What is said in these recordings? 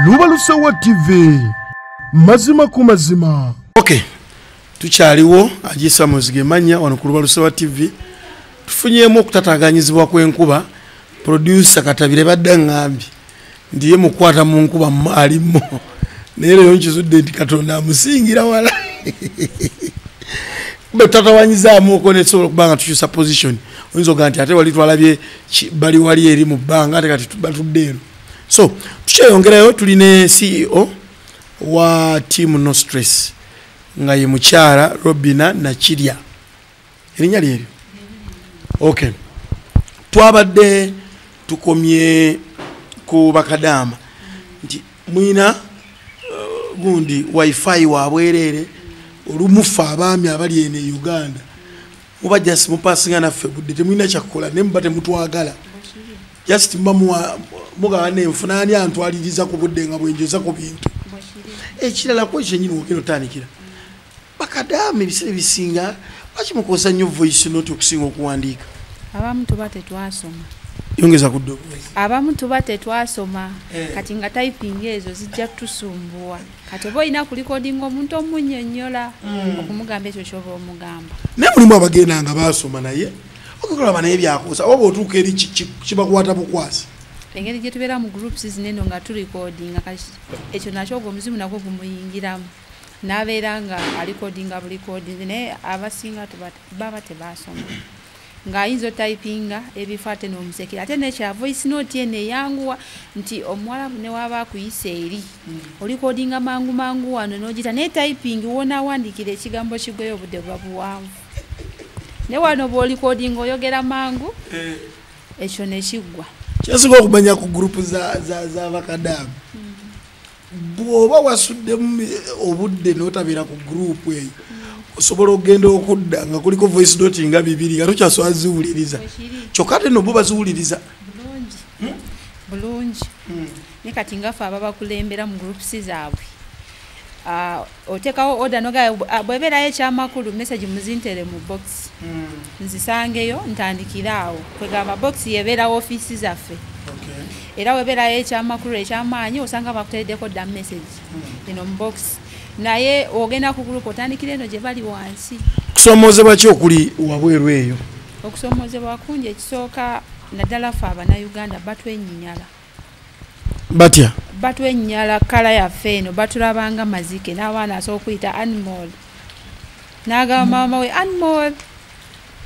Lubalusewa TV mazima ku mazima. Okay, tukyaliwo Agisa Muzigemanya wano ku Lubalusewa TV. Tufunyemu okutataganyizibwa kw'enkuba. Producer Katabire badde ngambi ndiye mukwata mu nkuba alimo naye leero nkizudde nti Katonda amusingira wala betatawanyizamu ko ne solo kubanga tukyusa position oyinza oga nti ate wali twalabye bali wali eri mu bbanga ate kati batuddeero. So tukyeyongerayo tuline CEO wa team No Stress nga ye mukyala Robina Nakirya erinnya lyeryo. Okay, twabadde tukomye ku bakadama nti mwina gundi wifi wabwerere olumufa abaami abali ene Uganda muba just mupasinga naffe budde temwina kyakola ne mbate mutwagala just mugabane nfunani antwaliriza ku budde nga bwenjeza ku bintu ekirala ko kyenyini wokino tanikira bakadama ebisere bisinga bakimukosa nnyo voice note okusinga okuwandiika. Abamu tuba tetwasoma. Yongeza kudogo. Abamu tuba tetwasoma. Kati nga typing ezo zijja tusumbuwa. Kati oba ina ku recording omuntu omunnyonnyola okumugamba ekyo ky'oba omugamba. Ne mulimu abagenda nga basoma naye okukola banaye byakosa oba otuuka eri kibakwata bukwasi. Engeri gye tubeera mu groups zineno nga tu recording kati ekyo nakyo omuzimu nagwo gumuyingiramu. Nabeera nga arecordinga bu recording naye abasinga baba tebasoma. Nga ayinza typinga ebifate n'omusekera ate nekya voice note ene yanguwa nti omuwala ne waba akuyisa eri olicordinga mangu wano n'ogita ne typing wona wandikira ekigambo kigweyo obudde bwa buwanvu ne wano bw'olicordinga oyogera mangu ekyo ne kiggwa. Kyasobola okumanya ku group za bakadamu bw'oba wasuddemu obudde n'otabeera ku group eyo osobola okugenda okudda nga kuliko voice note nga bibiri nga tokyasobola ziwuliriza kyokka ate no bo baziwuliriza bulungi ne kati ngafe ababa kulembera mu groups zaabwe otekawo order noga bwebeerayo ekyamakulu message muzintere mu box nzisangeyo ntandikiraawo kwegamba box yebeerawo office zaffe era webeerayo ekyamakulu ekyamaanyi osanga bakutereddeko dda message eno mu box naye ogenda ku group otandikira eno gye bali wansi. Kusomozebwa ki okuli wabweru eyo? Okusomozebwa kungi ekisooka naddala ffe Abannayuganda batwenyinyala. Batya? Batwenyinyala kala yaffe eno batulabanga mazike n'abaana asobola okuyita animal. N'agamba maama we animal.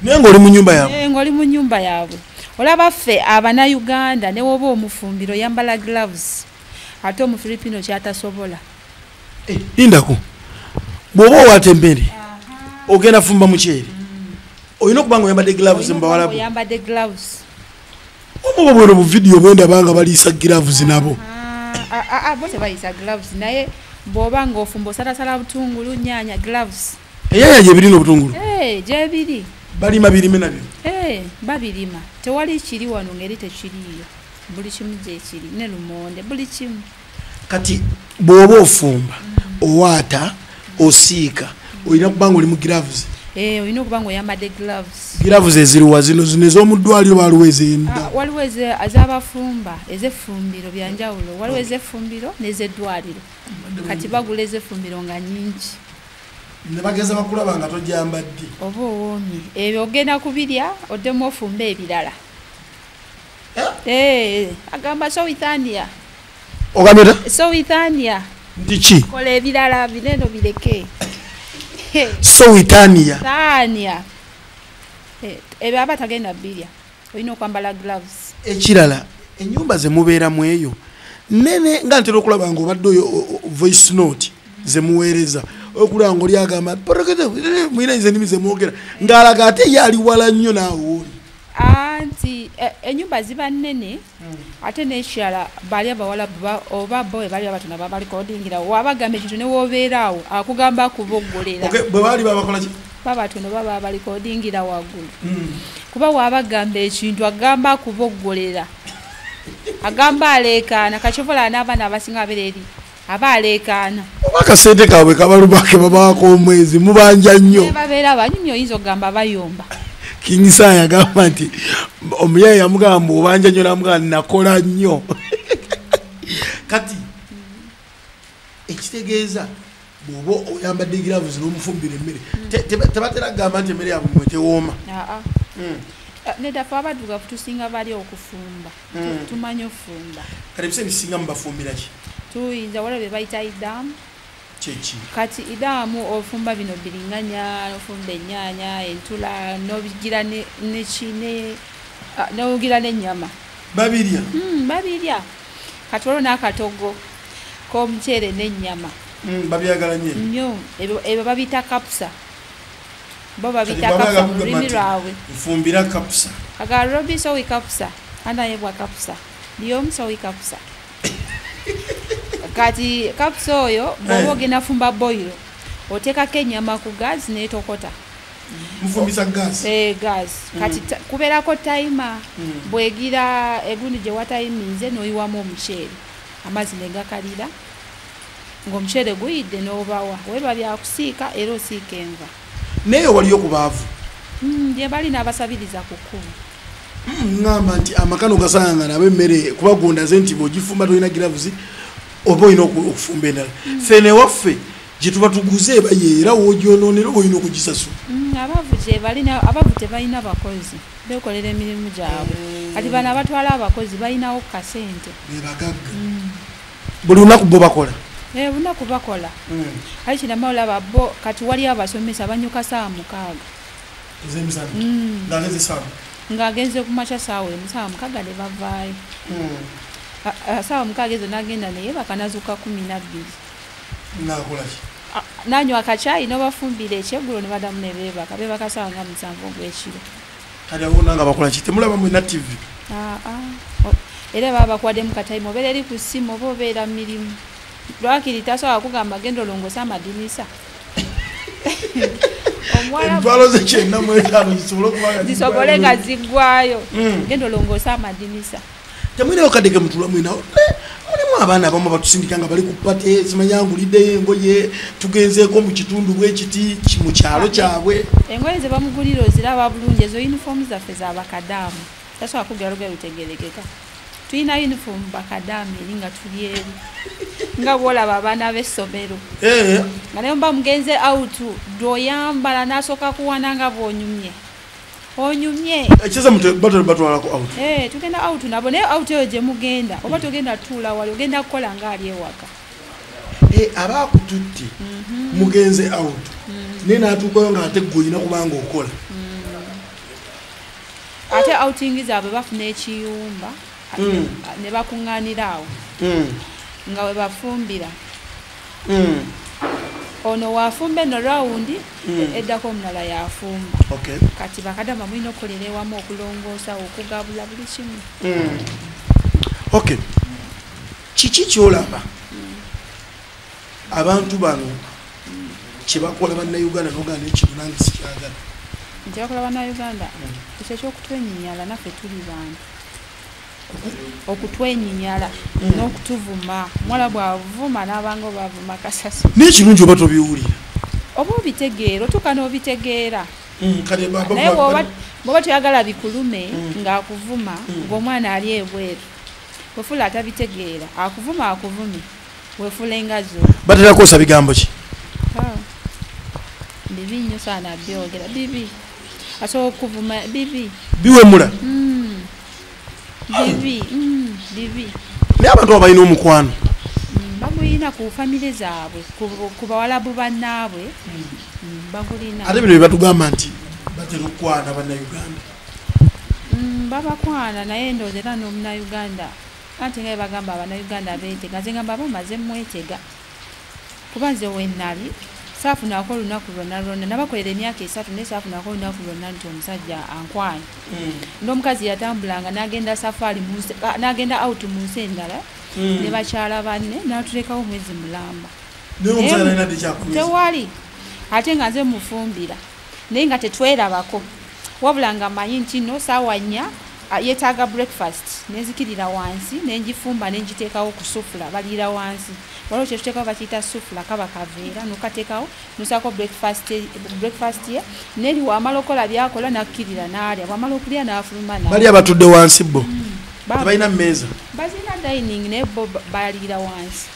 Naye ng'oli mu nnyumba yaabwe? Ng'oli mu nnyumba yaabwe. Olaba ffe Abannayuganda ne woba omufumbiro yambala gloves ate Omufiripino kyatasobola. Indako bwoba owatembere ogenda fumba mukyere olina okuba nga oyambadde gloves mbawalabu oyambadde gloves omuba bweno mu video bwenda banga baliisa gloves nabo bo tebayisa gloves naye bw'oba ng'ofumba osalasala butungulu nyaanya gloves eyaaya gye birina obutungulu gyebiri balima birime nabyo babirima tewali kiri wano ngeri tekiriyo buli kimu gyekiri ne lumonde buli kimu. Kati bw'oba ofumba owaata osiika olina kubanga oli mu gloves. Olina okuba nga oyambadde gloves. Gloves eziriwa zino ez'omuddwaliro waliwo ez'enda? Waliwo ez'abafumba ez'effumbiro byanjawulo waliwo ez'effumbiro n'ez'eddwaliro kati bagula ez'effumbiro nga nnyingi. Ne bageza bakulaba nga togyambadde oba owoomye ebyo ogenda kubirya oddemu ofumba ebirala. Agamba sowithania ogameta sowithania ndiki kola ebirala bineno bireke sowithania tania ebyo aba tagenda birya olina okwambala gloves. Ekirala ennyumba ze mubeeramu eyo nene nga ntera okulaba nga obadde oyo voice note ze muweereza okulaba nga oli agamba mwina nze ennimi ze mwogera ng'alaga ate ye ali wala nnyo naawe oli anti enyumba ziba nnene ate n'ekirala bali abawala oba bo bali abatona baba recordingira wabagamba ekintu ne woobeeraawo akugamba kuboggolera. Bwe baali babakola ki? Babatono baba bali recordingira waggulu kuba wabagamba ekintu agamba kuboggolera agamba aleekaana kakyovola n'abaana abasinga abereeri aba aleekaana oba akasente kaabwe kabalumake babaako omwezi mubanja nnyo babeera banyumya oyinza okugamba bayomba. King Saya agamba nti omuyaya yamugamba obanja nnyo namugamba nakola nnyo kati ekitegeeza bw'oba oyambadde gilavuzi n'omufumbira emmere tebatera kugamba nti emmere yabwe mwetewooma. Neddafe abaddugavu tusinga bali okufumba tumanyi okufumba. Kati ebiseera ebisinga mubafumbira ki? Tuyinza waliwo bye bayita idaamu. Kyeki? Kati idaamu ofumba bino biringanya, ofumba ennyaanya, entula, n'obigira n'ogira n'ennyama. Babirya? Babirya. Kati waliwo n'akatogo k'omuceere n'ennyama. Babyagala nnyo? Ebyo babiyita kapusa. Bo babiyita kapusa mu lulimi lwabwe. Nfumbira kapusa. Agala Robi sowi kapusa. Anayebwa kapusa. Lyomu sowi kapusa. Kati kapusa oyo bw'oba ogenda fumba boilo oteekako ennyama ku gazi n'etokota. Mufumbisa gazi? Gazi. Kati kubeerako tayima bwegira egundi gye watayimize n'oyiwamu omuceere amazzi ne gakalira ng'omuceere guyidde n'obawa weba byakusiika era osiika enva. Naye waliyo ku baavu? Gye bali n'abasabiriza ku kkubo. Ngamba nti amakano gasanga nabo emmere kuba gondaze nti bw'ogifumba tolina gilavuzi oba olina okufumba endala. Fene waffe gye tuba tuguze eba yeera w'ogyonoonera oba olina okugisasula. Abavu tebalina bakozi beekolera emirimu gyabwe. Kati bano abatwala abakozi balinawo ku kasente. Be bagagga. Buli lunaku bo bakola? Lunaku bakola. Kati kinama olaba bo kati wali abasomesa banyuka ssaawa 6. Ez'emisana? Ng'agenze ssaawa? Ng'agenze ku makya ssaawa 6 ne bavaayo. Ssaawa 6 ezo n'agenda naye bakanazuka 12. N'akola ki? N'anywa akacaayi n'obafumbira ekyeggulo ne badamu ne beebaka ssaawa nga 7 ogw'ekiro. Kati abo nanga bakola ki? Temulaba mwena TV? Era baba bakwaddemu katayimu obeera eri ku ssimu oba obeera mu mirimu. Lwakiri tasobola kugamba genda olongosa amadinisa. Entwalo ze 95 zisobole nga ziggwayo. Genda olongosa amadinisa. Temwinayo kadege mutula mwinawo. Mulimu abaana abamu batusindika nga bali ku pate zimanyangulidde engoye tugenzeeko mu kitundu bw'ekiti mu kyalo kyabwe. Engoye ze bamugulira oziraba bulungi ezo yunifoomu zaffe z'abakadaamu. Tasobola kugeragera lutegerekeka. Tulina uniform bakadaamu eri nga tuli eri. Nga bw'olaba abaana b'essomero. Nga naye mba mugenze out d'oyambala n'asooka kuwana nga bw'onyumye. Onyumye. Ekiza batwalako out? Tugenda out nabo naye out eyo gye mugenda oba togenda tuula wali ogenda kukola ng'ali ewaka. Abaakututte mugenze out naye n'atuukayo ng'ate ggwe olina kubanga okola. Ate outing zaabwe bafuna ekiyumba ne bakuŋŋaanira awo nga we bafumbira. Ono wafumba eno rawundi eddako omulala yafumba. Kati bakadama mulina okukolera ewamu okulongoosa okugabula buli kimu. Kiki kyolaba abantu bano kye bakola bannayuganda n'ogana ekino nange sikyagala? Kye bakola bannayuganda ekyo eky'okutwenyinyala naffe tuli bantu. Okutwenyinyala n'okutuvuma. Mwala bw'avuma n'abanga bavuma kasasi. N'ekirungi oba tobiwulira? Oba obitegeera otuuka n'obitegeera. Naye bw'oba toyagala bikulume ng'akuvuma ng'omwana ali ebweru wefuula atabitegeera akuvuma akuvume wefuula engazo. Batera kwosa bigambo ki? Bibi nnyo saana byogera bibi. Asobola okuvuma bibi. Biwemula? Bibi. Naye abantu abalina omukwano bagulina ku famire zaabwe ku bawalabu bannaabwe bagulina. Ate bino bye batugamba nti batera okukwana bannayuganda. Babakwana naye ndowooza era n'omunnayuganda anti nga bagamba abannayuganda beetega nze ngamba bamaze mwetega kuba nze wennali saafunako olunaku lwonna nabakolera emyaka 3 naye saafunako olunaku lwonna nti omusajja ankwanya. N'omukazi yatambulanga n'agenda safaari n'agenda out mu nsi endala ne bakyala banne n'atulekawo mwezi mulamba. Tewali ate nga nze mufumbira naye nga tetwerabako wabula nga manyi nti no saawa 4 yeetaaga breakfast nenzikirira wansi nenjifumba nenjiteekawo ku sufula baliira wansi. Waliwo kyetuteekawo bakiyita sufula kaba kaveera nokateekawo nosaako breakfast ye neri wamala okola byakola nakkirira n'alya wamala okulya n'afuluma nawe. Bali abatudde wansi bo tebalina mmeeza? Bazina dining naye bo baliira wansi.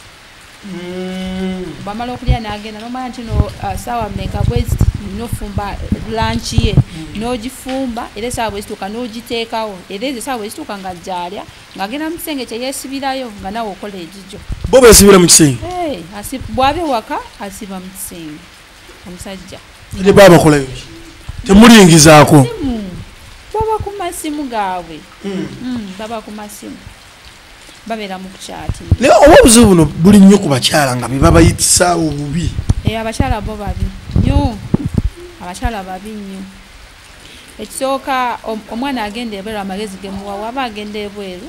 bamala okulya n'agenda n'omanya nti no saawa mmeka bwezi nofumba lunch ye n'ogifumba era esaawa bwezituuka n'ogiteekawo era ezo esaawa bwezituuka nga gyalya ng'agenda mu kisenge kye yeesibirayo nga nawe okola egijo bo beesibira mu kisenge bw'aba ewaka asiba mu kisenge omusajja ate baba bakolayo temulingizaako baba ku masimu gaabwe baba ku masimu babeera mu kukyati naye oba obuzibu buno buli nnyo ku bakyala nga beba bayitisaawo bubi abakyala bo babi nnyo abakyala babi nnyo ekisooka omwana agenda ebweru amagezi gemuwa waba agenda ebweru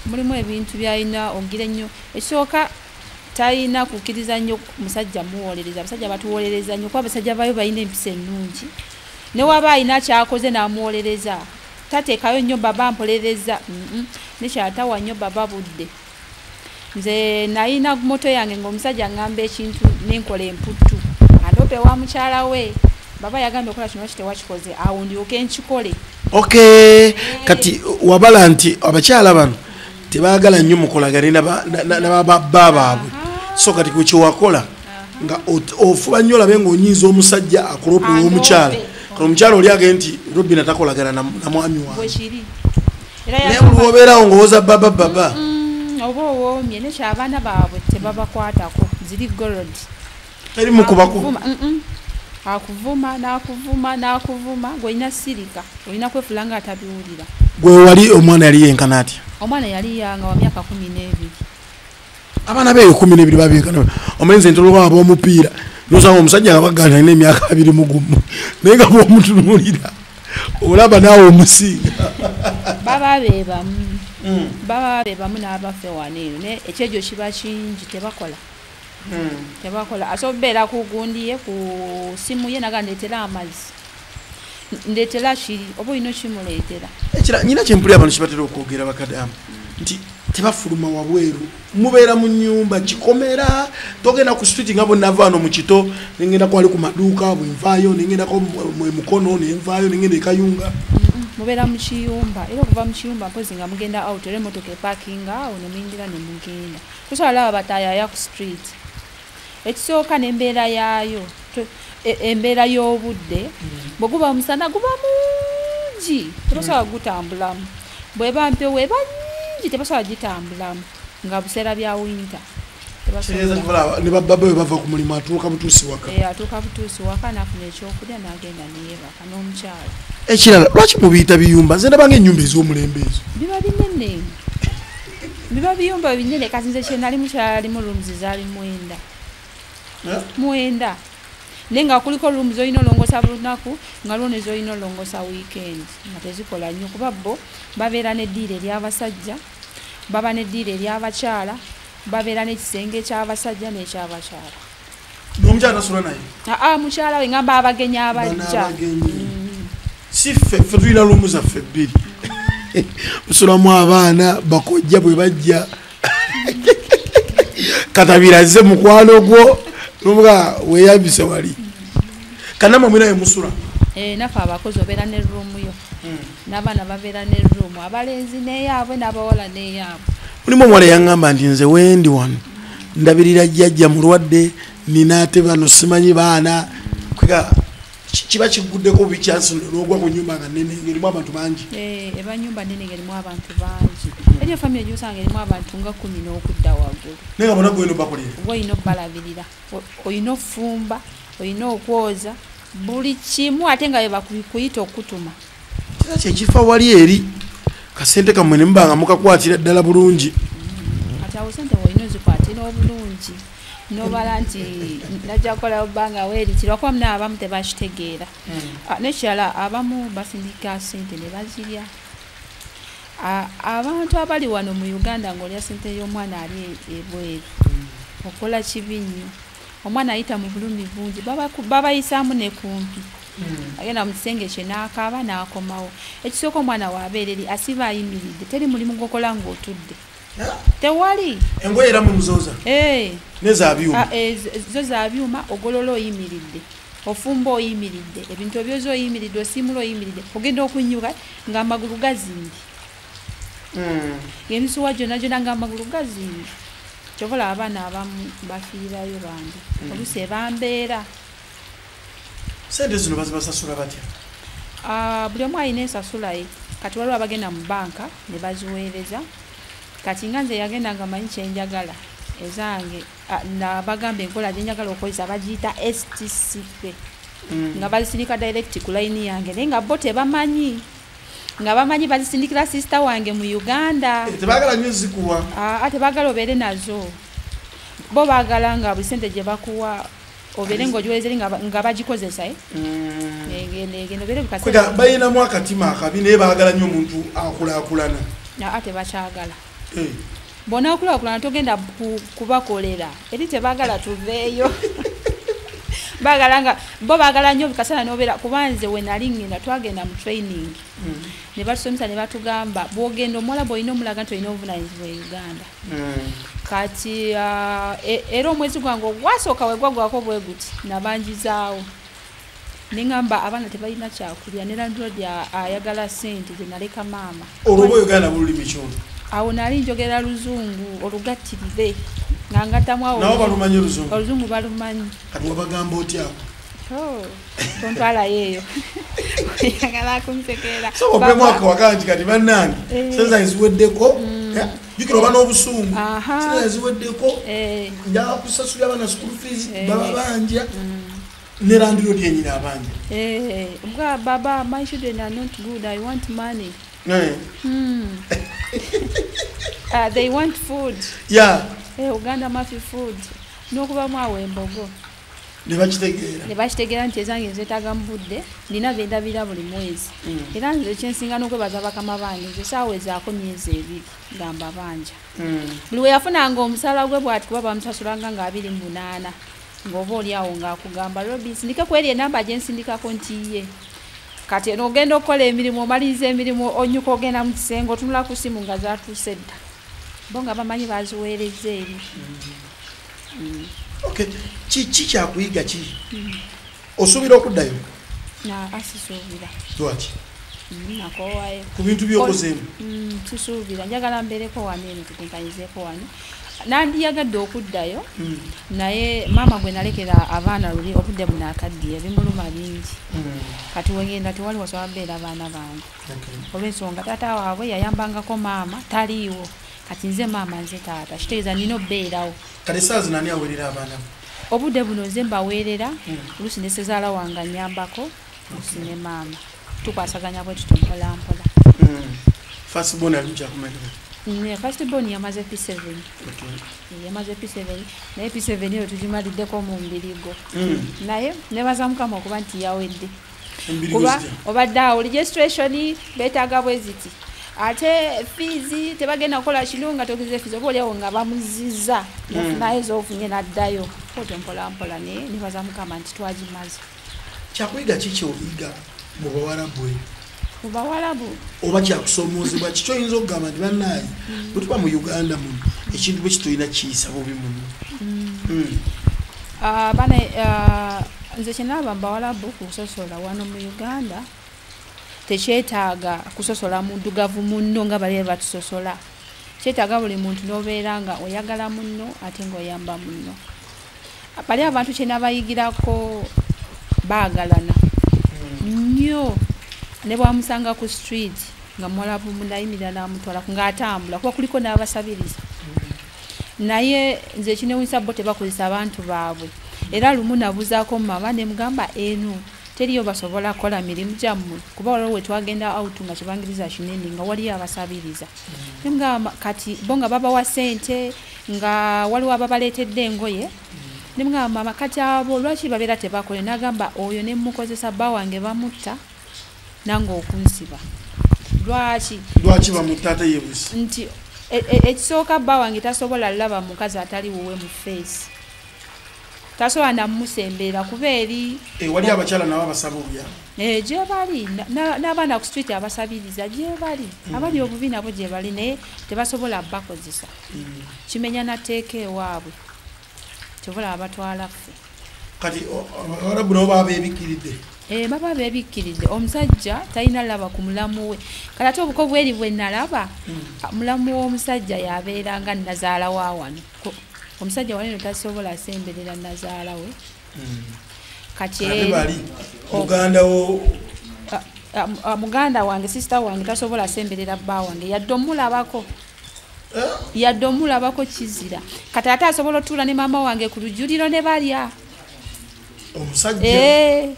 mulimu ebintu byalina ogira ennyo ekisooka talina kukkiriza nnyo musajja muwolereza abasajja batuwolereza nnyo kuba abasajja bayo balina empisa ennungi ne waba alina kyakoze n'amuwolereza tateekayo nnyo baba mpolereza nekyatawa nnyo baba budde nze nalina moto yange ng'omusajja aŋŋamba ekintu nenkola emputtu alope wa mukyala we baba yagambye okola kino kitewakikoze awo ndyoke nkikole kati wabala nti abakyala bano tebaagala nnyo mukolagane n'ababba baabwe so kati kwekiwakola nga ofuba nnyo olabe ng'onyinza omusajja akolope w'omukyala omukyala oli agende nti Robina takolagana na mwami wange naye buli wobeerawo ng'owoza baba oba owoomye nekyo abaana baabwe tebabakwatako ziri gorod teri mukubakuma akuvuma n'akuvuma ng'olina sirika olina kwefula nga atabiwulira gwe wali omwana yali yenkana atya omwana yali yanga wa myaka 12 abaana beeyo 12 babenkana omenze ntolwa ab'omupiira nosanga omusajja nga bagana alina emyaka 21 naye nga bw'omutunuulira olaba naawe omusinga baba bebamu n'abaffe wano eno naye ekyejo kiba kingi tebakola asobola ku gundi ye ku simu ye naga ndeetera amazzi ndeetera kiri oba olina kimuleetera nyina kyempulira abantu kibatera okwogera bakadamu nti tebafuluma wabweru mubeera mu nnyumba kikomera togenda ku street nga bonnava wano mu kito nengenda kwali ku maduuka bwenvaayo nengendako mukono nenvaayo nengenda ekayunga mubeera mu kiyumba era okuva mu kiyumba mpozi nga mugenda out era emotoka epakinga awo nemuyingira nemugenda tosobola laba batayaya ku street ekisooka n'embeera yaayo embeera y'obudde bwe guba omusana guba mungi tebasobola gutambulamu bweba mpewo eba nyingi tebasobola gitambulamu nga buseera bya winter ne bababa we bava ku mulimu atuuka butuusi waka atuuka butuusi waka nafuna ekyokulya n'agenda neyebaka n'omukyala ekirala lwaki mubiyita biyumba nze ndabanga ennyumba ez'omulembe ezo biba binene biba biyumba binene kati nze kyenali mukyalimu rooms zaali 9 naye nga kuliko rooms olina olongosa lunaku nga lwone zolina olongosa weekend nga tezikola nnyo kuba bo babeera n'eddiiro ery'abasajja baba n'eddiiro ery'abakyala babeera n'ekisenge ky'abasajja n'ekyabakyala n'omukyala tasula naye mukyala we ngamba abagenyi abajja si ffe tulina lumu zaffe 2 musulamu abaana bakojja bwe bajja katabiraze mukwano gwo nomuga weyambise wali kanama mwina emusula naffe abakozi obeera ne ruumu yo n'abaana babeera ne ruumu abalenzi neyaabwe n'abawala neyaabwe mulimu omuwala yaŋŋamba nti nze wendi wano ndabirira jjajja mulwadde ninaate bano simanyi baana kwega kiba kiguddeko bikyansi n'ogwa ku nnyumba nga nnene ng'erimu abantu bangi eba nnyumba nnene ng'erimu abantu bangi eryo famire gyosanga erimu abantu nga 10 n'okudda waggulu naye nga bona gweno bakolera gwe olina okubalabirira olina okufumba olina okwoza buli kimu ate nga bakuyita okutuma kira kyekifa wali eri kasente kammwe ne mubanga mukakwatira ddala bulungi ati awo sente olina ozikwatira obulungi nobala nti najja kukola bbanga weerikira kuba muna abamu tebakitegeera nekirala abamu basindika sente ne bazirya abantu abali wano mu Uganda ng'olya sente y'omwana ali ebweru okola kibi nnyo omwana ayita mu bulumi bungi babayisaamu ne kumpi agenda mu kisenge kye n'akaaba n'akomawo ekisooka omwana waabeereri asiba ayimiridde teri mulimu gwokola ng'otudde tewali engoye era mumuzoza nezabyuma zo zabyuma ogolola oyimiridde ofumba oyimiridde ebintu ebyozo oyimiridde osimula oyimiridde ogenda okunyuka nga amagulu gazimbye emisuwa gyonna gyonna nga amagulu gazimbye kyobola abaana abamu bafiirayo bandi oluusi ebambeera sente zino bazibasasula batya buli omu alina ensasula ye kati waliwo abagenda mu banka ne baziweereza kati nga nze yagenda nga manyi kyenjagala ezange nabagamba enkola gyenjagala okozesa bagiyita STCP nga bazisindika direct ku layini yange naye nga bo tebamanyi nga bamanyi bazisindikira sister wange mu Uganda tebagala nnyo zikuwa tebagala obeere nazo bo baagala nga buli sente gye bakuwa obeere ng'ogiweerezeri nga bagikozesa egendo obeere bukaseera bayinamu akatima akabi naye baagala nnyo omuntu akulaakulana tebakyagala bona okulaakulana togenda kubakolera eri tebaagala tuveeyo bo baagala nnyo bukasana nobeera kubanze we nali ngenda twagenda mu training ne batusomesa ne batugamba bwogenda omuwala bwolina omulaga nti olina obuvunanyizibwa e Uganda kati era omwezi gwange ogwasooka wegwagwako bwe guti nabanjizaawo nengamba abaana tebalina kyakulya ne landlord ayagala sente gye naleka maama olwoba Uganda bululimi kyona awo nali njogera luzungu olugattirire nga ngatamu awo nawo balumanyi oluzungu balumanyi kati wabagamba otya tontwala yeeyo yagala kunsekera so mwaka wakanji kati bannange senza eziweddeko jukira oba n'obusungu senza eziweddeko njaga kusasulira abaana school fees baba banja ne landlord yenyina abanja baba my children are not good I want money they want food Uganda mafi food n'okubamu awo embogo ne bakitegeera nti ezange nzeetaaga mu budde nina bendabira buli mwezi era nze kyensinga n'okwebaza bakama bange nze saawezaako myezi 2 gamba banja buli we yafunanga omusaala gwe bw'ati kuba bamusasulanga nga 28 ng'oba oli awo ng'akugamba lobi nsindike ku eri enamba gye nsindikako nti ye kati n'ogenda okukola emirimu omaliriza emirimu onyuka ogenda mu kisenge otunula ku simu nga zaatuuse dda bo nga bamanyi baziweereza eri kiki kyakuyiga ki osuubira okuddayo asisuubira lwaki nakoowayo ku bintu byokozeemu kisuubira njagala mbeereko wano eno tutenkanyizeeko wano nandiyagadde okuddayo naye maama gwe nalekera abaana luli obudde bunaakaddiye bimuluma bingi kati wegenda tewali wasobola beera abaana bange olw'ensonga taata waabwe yayambangako maama taliiwo kati nze maama nze taata kitegeeza nina obbeerawo kale saazi nani aweerera abaana obudde buno nze mbaweerera oluusi ne sezaala wange nyambako oluusi ne maama tukwasaganya bwe tuto mpolampola firstborn ali kyakumalira firstborn yamaze P7 yamaze P7 naye P7 eyo tugimaliddeko mu mbirigo naye nebaza mukama okuba nti yawedde kuba obadde awo registration beetaaga bweziti ate fees tebagenda kukola kino nga togize fees oba oliawo nga bamuziza naye zoofunye naddayo oto mpolampola nebaza mukama nti twagimaze kyakuyiga kiki oyiga mu bawarabu mu bawarabu oba kyakusomoozebwa kiki oyinza okugamba nti bannaayi bwe tuba mu Uganda muno ekintu bwe kitolina kiyisa bubi muno nze kyenaaba mu bawarabu kusosola wano mu Uganda tekyetaaga kusosola muddugavu munno nga bali batusosola kyetaaga buli muntu n'obeera nga oyagala munno ate ng'oyamba munno bali abantu kyenabayigirako baagalana nnyo ne bwamusanga ku street nga muwalabu munayimirira n'amutwala ng'atambula kuba kuliko n'abasabiriza naye nze ekinewunyisa bo tebakozesa abantu baabwe era lumu nabuzaako mama ne mugamba eno teriyo basobola kukola mirimu gyammwe kuba waliwo we twagenda out nga kibangiriza kinene nga waliyo abasabiriza nemugamba kati bo nga babawa sente nga waliwo ababaleetedde engoye nemugamba mama kati abo lwaki babeera tebakole nagamba oyo ne mukozesa bba wange bamutta nange okunsiba lwaki bamutta ate yebusi nti ekisooka bba wange tasobola laba mukazi atali wuwe mu face tasobola namusembeera kuba eri wali abakyala nabo abasaba obya gye bali n'abaana ku street abasabiriza gye bali abali obubi nabo gye bali naye tebasobola bakozesa kimenya nateeka ewaabwe kyobola abatwala ffe kati abarabu nabo baba beebikiridde baba bebikkiride omusajja talina laba ku mulamu we kati ate obuko bweri bwe nalaba mulamu w'omusajja yabeeranga nazaala wa wano omusajja waneno tasobola asemberera nazaala we kati muganda wange sisita wange tasobola asemberera bba wange yadde omulabako kizira kati ate asobola otuula ne maama wange ku lujuliro ne balya omusajja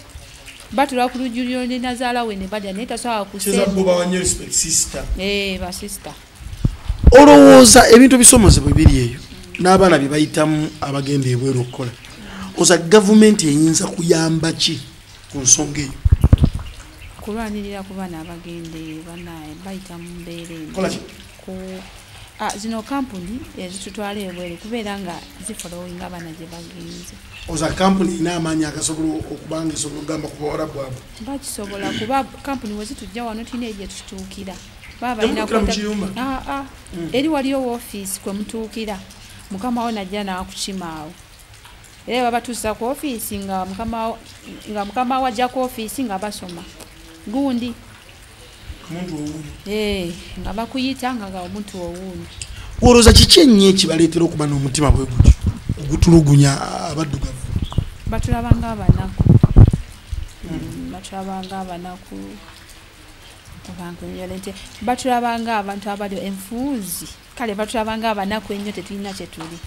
batula ku lujuliro ne nazaala we ne balya naye tasobola basista olowooza ebintu bisomozebwa biri eyo n'abaana bye bayitamu abagenda ebweru okukola oza gavumenti eyinza kuyamba ki ku nsonga eyo kulwanirira ku baana abagende banaye bayita mu mbeera zino kampuni ezitutwala ebweru kubeera nga zifolowinga abaana gye bagenze oza kampuni ina amaanyi agasobola okubanga esobola okugamba ku bawala bwabwe bakisobola kuba kampuni wezitujja wano tulina egye tutuukira baba eri waliyo woofiisi kwe mutuukira mukama wo najja naakukimaawo era babatuusa ku ofiisi nga mukama wo ajja ku ofiisi nga basoma gundi nga bakuyita nga omuntu owuuni olowooza kiki ennyo ekibaleetera okuba n'omutima bwe gutyo ogutulugunya abaddugavu batulabanga abanaku batulabanga abantu abali enfuuzi kale batulabanga abanaku ennyo tetulina kyetuli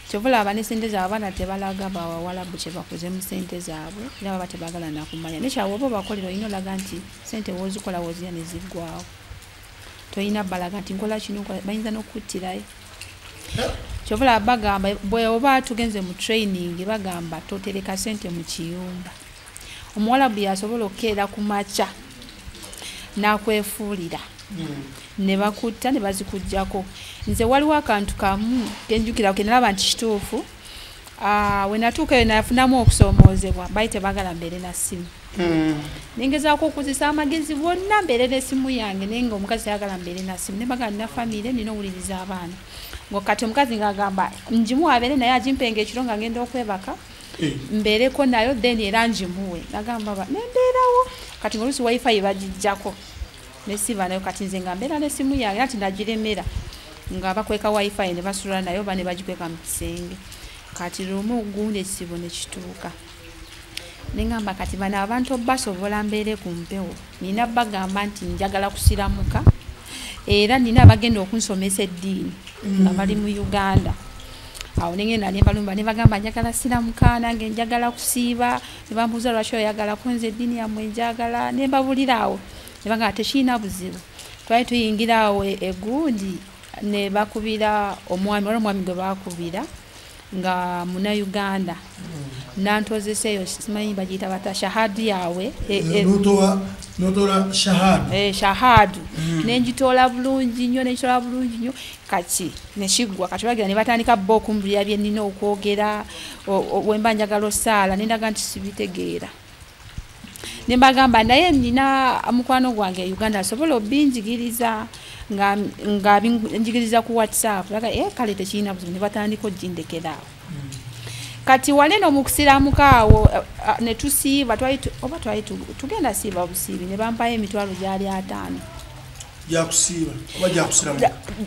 kyovula ne sente zaabwe abaana tebalaga bawawalabu kye bakoze mu sente zaabwe era baba tebagala nakumanya nekyawe oba obakolera olina olaga nti sente wozikola wozirya ne ziggwawo tolina balaga nti nkola kino bayinza n'okuttirayo kyovula bagamba bwe oba tugenze mu training bagamba totereka sente mu kiyumba omuwalabu yasobola okukeera ku makya n'akwefuulira ne bakutta ne bazikujjako nze waliwo akantu kamu kenjukira kenalaba nti kituufu we natuuka eyo nafunamu okusoomoozebwa bayi tebagala mbeere na ssimu nengezaako okuzisa amagezi bonna mbeere n'essimu yange naye nga omukazi tayagala mbeere na ssimu nebagala nina famire nina owuliriza abaana nga kati omukazi ng'agamba njimu abeere naye agimpenga ekiro nga ngenda okwebaka mbeereko nayo then era njimuwe nagamba nembeerawo kati ng'oluusi wifi bagijjako nesiba nayo kati nze nga mbeera n'essimu yange ati nagiremera nga bakweka wifi ne basula nayo bane bagikweka mu kisenge kati lumu gundi ekisibo ne kituuka nengamba kati bano abantu basobola mbeere ku mpewo nina bagamba nti njagala kusiramuka era nina abagenda okunsomesa eddiini nga bali mu Uganda awo nengenda nembalumba ne bagamba njagala siramuka nange njagala kusiiba ne bambuuza lwaki oyagala kunze eddiini yammwe njagala ne mbabuliraawo ne bagamba tekiina buzibu twali tuyingira awo egundi ne bakubira omwami wala omwami gwe bakubira nga muna Uganda nantozesa eyo simanyi bagiyita bata shahadi yawe notola shahadu shahadu nenjitola bulungi nnyo kati neshigwa kati bagira ne batandika bo okumbulira bye nnina okwogera wemba njagala osaala nendaga nti sibitegeera nembagamba naye nina mukwano gwange Uganda asobola obinjigiriza nga njigiriza ku WhatsApp laga kale tekirina buzibu ne batandika ojindekeraawo kati waleno mu kusiraamukaawo ne tusiiba twali tugenda siiba busiibi ne bampayo emitwalo gyali 5 jakusiiba oba jakusiramu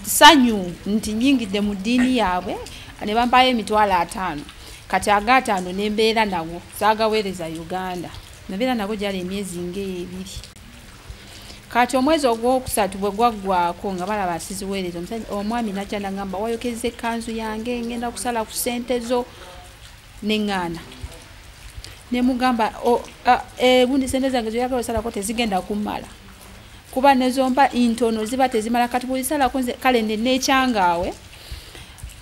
sanyu nti nyingidde mu ddiini yaabwe ne bampayo emitwalo 5 kati aga 5 nembeera nago saagaweereza Uganda nabeera nago gyali emyezi ng'ebiri kati omwezi ogwokusatu bwe gwaggwako nga balaba asiziweereza omwami najja nagamba wayokeza ekkanzu yange ngenda kusala ku sente zo neŋŋaana nemugamba gundi sente zange zoyagala osalako tezigenda kummala kuba nezompa intono ziba tezimala kati bwezisalako nze kale neneekyangaawe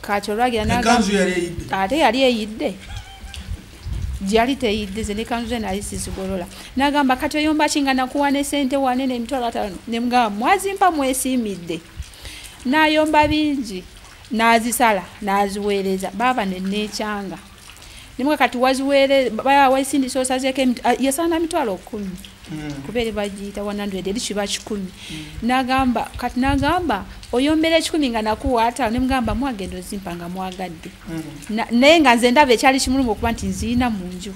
kati olwagira ate yali eyidde gyali teyidde ze nekanzu ze nali sizigolola nagamba kati oyomba kinga nakuwa ne sente wanene emitwalo 5 nemugamba mwazimpa mwesiimidde nayomba bingi nazisala naziweereza baba neneekyanga nimuka kati waziweere waisindisa osazeeko yasaana mitwalo 10 kubeere bagiyita 100 eri kiba 10 nagamba kati nagamba oyombera 10 nga nakuwa 5 nemugamba mwagenda ozimpa nga mwagadde naye nga nze ndaba ekyali kimuluma okuba nti nziina mu nju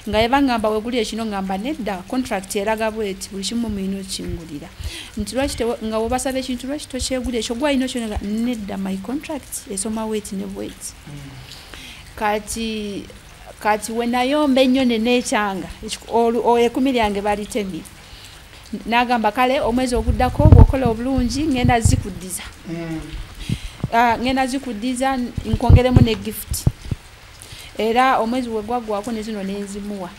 nga yabangamba wegulire kino ngamba nedda contract eraga bweti buli kimu muyino kingulira nti lwaki nga wobasaba ekintu lwaki tokyegulira ekyo gwalina kyo nga nedda my contract esoma weti ne bweti kati wenayomba ennyo neneekyanga ekumi lyange balitemye nagamba kale omwezi oguddako bwokola obulungi ngenda zikuddiza nkongeremu ne gift era omwezi wegwaggwako nezino nenzimuwa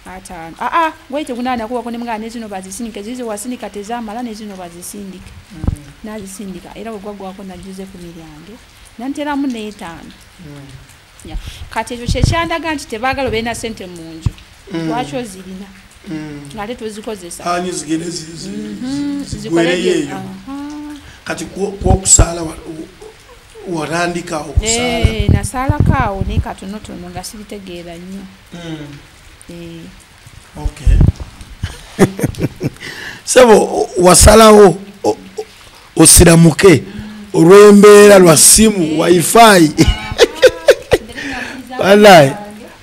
5 wait kunana kuwako nemugana nezino bazisindika zizo wasindika tezamala nezino bazisindika nazisindika era wegwaggwako najuze 10 lyange nanteramu ne5 kati ekyo kyekyandaga nti tebagala obeera sente mu nju lwaki zirina ngate tuzikozesa zigwereyeyo kati kwokusala warandika okusala nasalakaawo naye katonotono nga sibitegeera nnyo okay sebo wasalawo osiramuke olw'embeera lwa simu wifi wallahi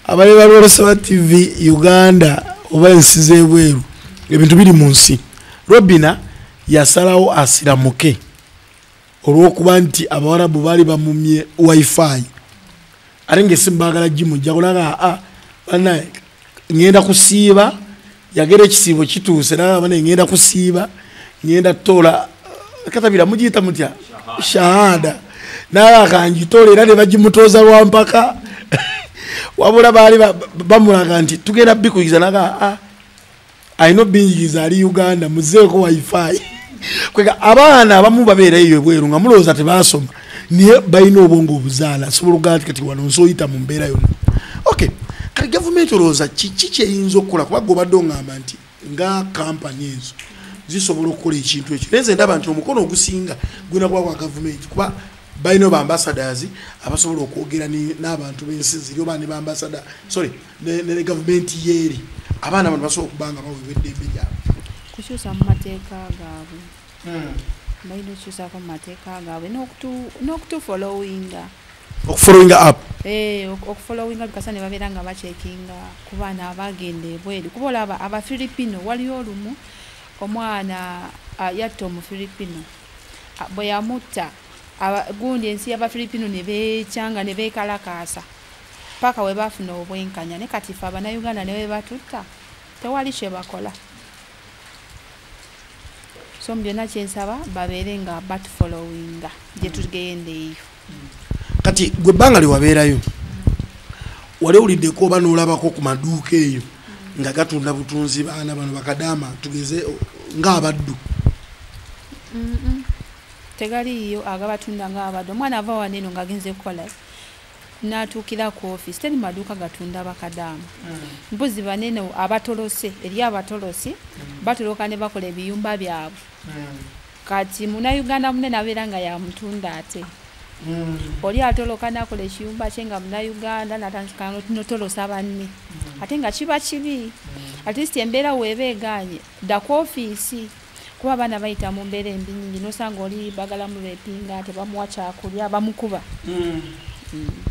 abali balolesa TV Uganda oba ensi z'ebweru ebintu biri mu nsi Robina yasalawo asiramuke olw'okuba nti abawarabu baali bamumye wifi ate ng'essimu baagala gimujja kulaga banaye ngenda kusiiba yagera ekisiibo kituuse naga banaye ngenda kusiiba ngenda tola katabira mugiyita mutya shahada naga kanjitola era ne bagimutoza lwampaka wabula baali bamulaga nti tugenda bikuyiza naga ayino binjiza ali Uganda muzeeko wifi kwega abaana abamu babeerayo ebweru nga mulowooza tebasoma niye balina obwongo obuzaala sobola okugamba kati wano nsoyita mu mbeera yonna okay kati gavumenti olowooza kiki kyeyinza okukola kuba gobadde oŋŋamba nti nga kampani ezo zisobola okukola ekintu ekyo naye nze ndaba nti omukono ogusinga gwina kuba gwa gavumenti kuba balina ba ambassadors abasobola okwogera n'abantu b'ensi ziri oba ne ba ambassador ne gavumenti yeeri abaana bano basobola okubanga baweebwa eddembe lyabwe kukyusa mu mateeka gaabwe balina okukyusako mu mateeka gaabwe n'okutufollowinga okufollowinga bikasa ne babeera nga bacekinga ku baana abagenda ebweru kuba olaba abafiripino waliyo olumu omwana yatta omufiripino bwe yamutta gundi ensi y'abafiripino ne beekyanga ne beekalakaasa paka we bafuna obwenkanya ne kati fe abanayuganda ne we batutta tewali kye bakola so byonna kyensaba babeere nga batufollowinga gye tugende eyo kati gwe bbanga lyewabeerayo wali owuliddeko oba n'olabako ku maduuka eyo nga gatunda butunzi baana bano bakadaama tugeze ng'abaddu tegaliyo agabatunda ng'abaddu omwana ava waneeno ng'agenze kukola n'atuukira ku office teri maduuka gatunda bakadaama mbuzi banene abatolose eri abatolosi batoloka ne bakola ebiyumba byabwe kati munayuganda munene abeera nga yamutunda ate oli atoloka nakola ekiyumba kye nga munayuganda natandika notolosa banne ate nga kiba kibi at least embeera weeba eganye dda ku ofiisi kuba abaana bayita mu mbeera embi nyingi nosanga oli bagala mulepinga tebamuwa kyakulya bamukuba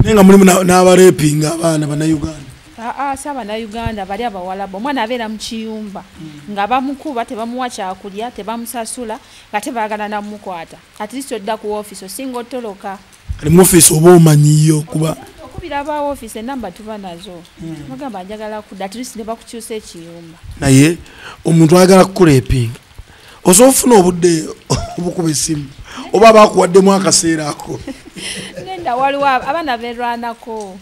naye nga mulimu n'abalepinga abaana bannayuganda si abannayuganda bali abawalabu omwana abeera mu kiyumba nga bamukuba tebamuwa kyakulya tebamusasula nga tebaagala namukwata at least odda ku ofiisi osinga otoloka ali mu ofiisi oba omanyiyo kuba okubira aba ofiisi enamba tuba nazo bagamba njagala kudda at least ne bakukyusa ekiyumba naye omuntu ayagala kukulepinga osobola ofuna obudde obukuba essimu oba bakuwaddemu akaseera ako nenda waliwo abaana beerwanako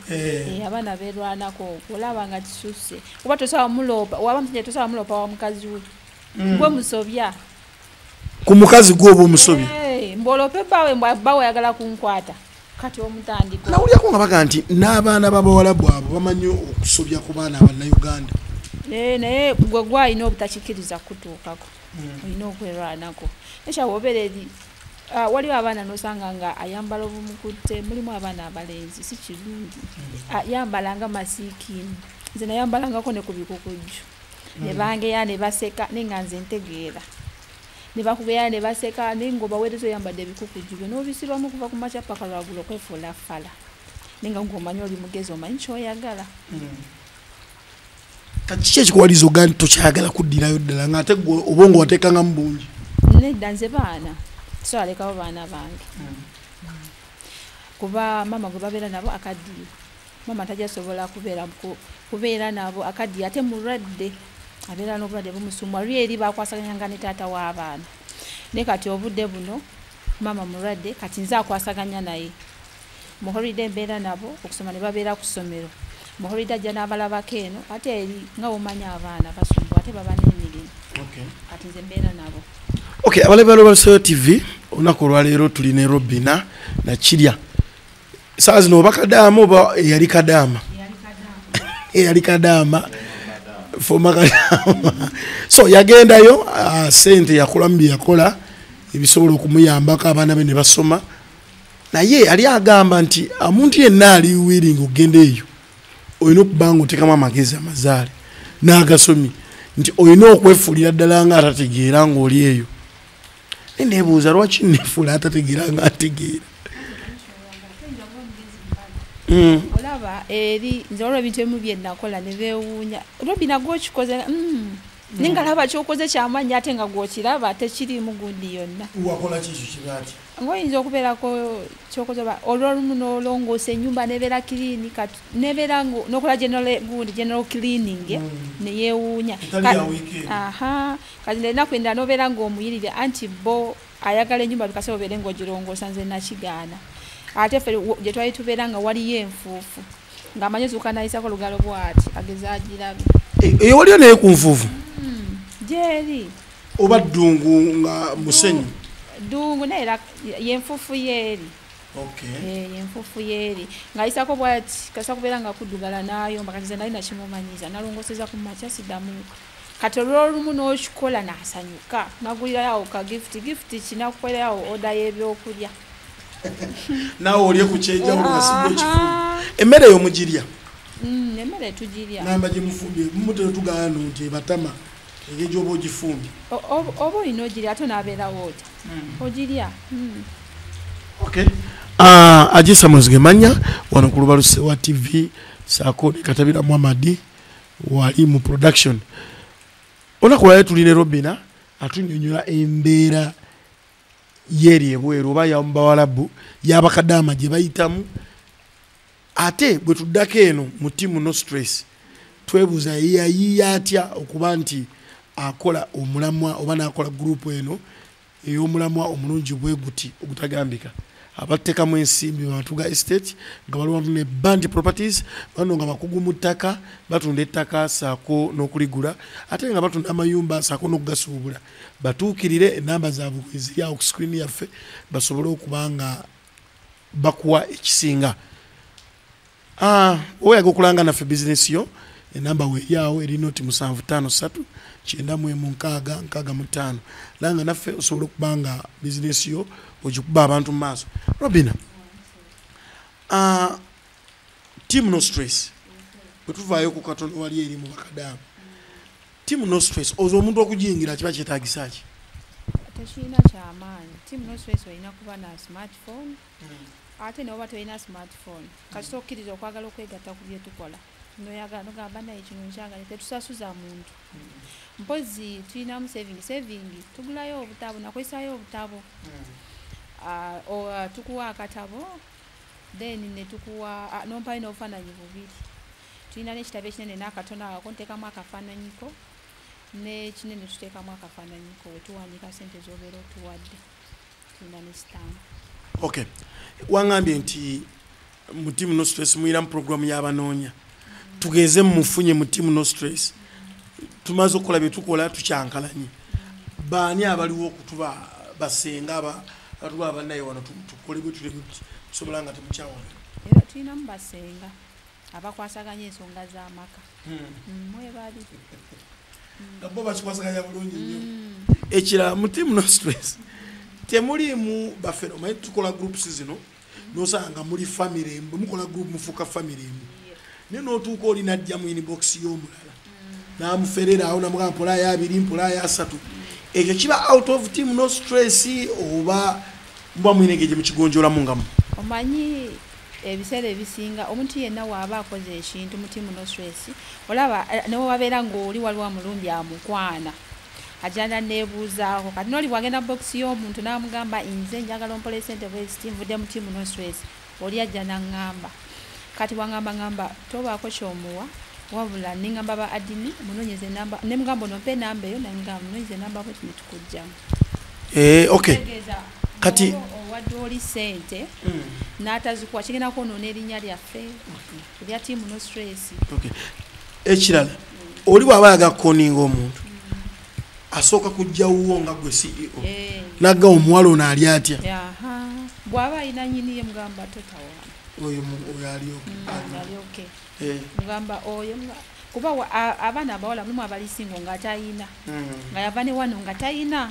abaana beerwanako olaba nga kisuse kuba tosobola mulopa waba musajja tosobola mulopa wa mukazi we gwe musobya ku mukazi gwe oba omusobya mbolope bawe oyagala kunkwata kati omutandiko nawulyako nga baga nti n'abaana b'abawalabu abo bamanyi okusobya ku baana abannayuganda naye gwe gwalina obutakikiriza kutuukako olina okwerwanako ekyawobereri waliwo abaana nosanga nga ayambala obumukutte mulimu abaana abalenzi si kirungi ayambala nga masiikini nze nayambalangako ne ku bikukujju ne bangeya ne baseka nenga nze ntegeera ne bakugeya ne baseka nenga obaweereza oyambadde ebikukujju byo n'obisibamu kuva ku makya paka lwagula okwefuula fala nenga ng'omanyi oli mugezi omanyi kyoyagala kiki ekikuwaliza oga nti tokyagala kuddirayo ddala ng'ate obwongo wateekanga mu bungi? Nedda nze baana tosalekawo baana bange kuba mama gwe babeera nabo akaddiye mama tajasobola kubeera nabo akaddiye ate mulwadde abeera n'obulwadde bumusumwa luli eri bakwasaganyanga ne taata w'abaana ne kati obudde buno mama mulwadde kati nze akwasaganya naye mu holiday mbeera nabo okusoma ne babeera ku ssomero mu holiday ajja n'abalabako eno ate eri nga womanya abaana basumbu ate baba n'emirimu kati nze mbeera nabo. Abalabira Lubaluseyo TV olunaku olwaleero tuli ne Robina Nakirya saa zino oba Kadaama oba eyali Kadaama? Eyali Kadaama foma Kadaama. So yagendayo sente yakolamu bye yakola ebisobola okumuyambako abaana be ne basoma naye ali agamba nti omuntu yenna ali willing okugenda eyo olina okuba nga oteekamu amagezi amazaale n'agasomye nti olina okwefuulira ddala nga atategeera ng'oli eyo. Nebuuza lwaki nefuula atategeera nga ategeera? Olaba eri nze olwo ebintu ebimu bye nakola ne beewuunya Robina gw'okikoze ninga laba kyokoze ky'amaanyi ate nga gw'okiraba tekiriimu gundi yonna. Wakola kiki kiraati? Ng'oyinza okubeerako kyokoze olw'olumu n'olongoosa ennyumba nebeera kiriini kati nebeera n'okola general cleaning ne yeewuunya. Kati n'ennaku endala n'obeera ng'omuyirire anti bo ayagala ennyumba bikase obeere ng'ogirongoosa nze nakigaana. Ate ffe gye twali tubeera nga waliyo enfuufu ng'amanyi zuuka nayisako lugalo bw'ati ageza agirabe. Eyo waliyo naye ku nfuufu? Gyeri. Oba ddungu nga musenyu? Ddungu naye era yenfuufu yeeri. Yenfuufu yeeri ng'ayisako bw'ati kasa kubeera nga kuddugala n'ayomba kati nze nali nakimumanyiza nalongooseza ku makya siddamuko. Kati olw'olumu n'okikola n'asanyuka nagulirayo awo ka gifuti kinakukolerayo oda y'ebyokulya. Naawe olye ku kyenjawulo nga si ekifumbye. Emmere eyo mugirya? Emmere tugirya. Namba gye mufumbye mutera tugamba nti batama engeri gy'oba ogifumbye. Oba olina ogirya ate onaabeerawo otya ogirya. Agisa Muzigemanya wano ku Lubaluseyo TV saako ne Katabira Muhammad wali mu production. Olunaku olwaleero tuli ne Robina atunnyonnyola embeera yeeri ebweru oba yamubawalabu y'Abakadaama gye bayitamu ate bwe tuddako eno mu tiimu No Stress twebuuza yayiya atya okuba nti akola omulamwa oba n'akola gurupu eno ey'omulamwa omulungi bwe guti ogutagambika abateekamu ensimbi Matuga Estate nga baliwantu ne Bandi Properties bano nga bakugu mu ttaka batunda ettaka saako n'okuligula ate nga batunda amayumba saako n'okugasuubula batuukirire enamba zaabwe eziri awo ku screen yaffe basobole okuba nga bakuwa ekisinga. Oyaga okulanga naffe bizinesi yo enamba weeryawo eri noti 753 91665 langa naffe osobola okuba nga bizinesi yo ogikuba abantu mu maaso. Robina, Team No Stress bwe tuvaayo ku katono wali eri mu Bakadaama Team No Stress ozo omuntu okugiyingira kiba kyetaagisa ki? Tekirina kyamaanyi. Team No Stress olina kuba na smartphone ate n'oba tolina smartphone kati tokkiriza okwagala okwegatta ku bye tukola noyagala nogamba naye kino nkyagala tetusasuza muntu mpozi tulinamu saving tugulayo obutabo nakwesayo obutabo tukuwa akatabo then ne tukuwa nompayo n'obufaananyi bubiri tulina n'ekitabo ekinene n'akatono ako nteekamu akafaananyiko n'ekinene tuteekamu akafaananyiko wetuwandiika sente z'obeera otuwadde tulina ne sitampu. Wangambye nti mu Team No Stress muyiramu programu y'abanoonya tugeze mufunye mu Team No Stress tumaze okukola bye tukola tukyankalanye baani abaliwo okutuba basenga batuba abannaye wano tukole bwe tulebe tusobola nga temukyawona era tulinamu basenga abakwasaganya ensonga z'amaka mwebali nga bo bakikwasaganya bulungi nnyo. Ekirala mu Team No Stress temulimu baffe omanyi tukola groups zino nosanga muli family mukola group mufuuka family naye n'otuuka oli najja mu inbox y'omulala n'amuferera awo namugamba mpolayo 2 mpolayo 3 ekyo kiba out of Team No Stress oba mba mwine ngeje mukigonjolamu ngamu omanyi ebiseera ebisinga omuntu yenna waaba akoze ekintu mutima no stress olaba newo wabeera ng'oli waliwo mulumbi amukwana ajana nebuuzaako kati noli bwagenda box y'omuntu n'amugamba nze njagala ompole sente bweziti nvudde mutima no stress oli ajja n'aŋŋamba kati wangamba tobaako kyomuwa wabula ningamba ba adini munonyeze namba nemugamba nompe namba eyo nangamba munonyeze namba bwe tunikujjamu okay kati wadde oli sente n'atazikuwa kigenda kwonoona erinnya lyaffe erya tiimu no stress. Ekirala oli bw'aba ayaga kukoninga omuntu asooka kujjawuwo nga gwe CEO nagga omuwala ono ali atya bw'aba alina nnyini ye mugamba totawaana oyo ali oke mugamba oyo kuba abaana abawala mulimu abalisingo nga tayina nga yava ne wano nga tayina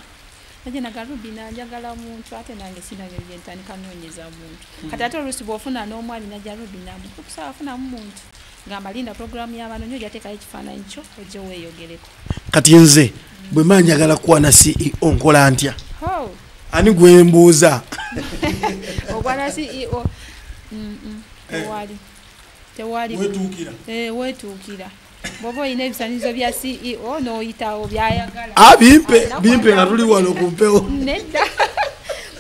naje nagalubi nanjagala muntu ate nange sinange byentandika noonyeza muntu kati ate oluusi bw'ofuna n'omwami najalubi namukusa afuna mu muntu ngamba linda programu y'abantu nyo jateekayo ekifaananyi kyo ojje weeyogereko kati nze bwe mba njagala kuwana CEO nkola ntya ani gwe mbuuza okwana CEO tewali wetuukira bw'oba olina ebisanizo bya CEO n'oyitawo byayagala bimpe nga tuli wano ku mpewo nedda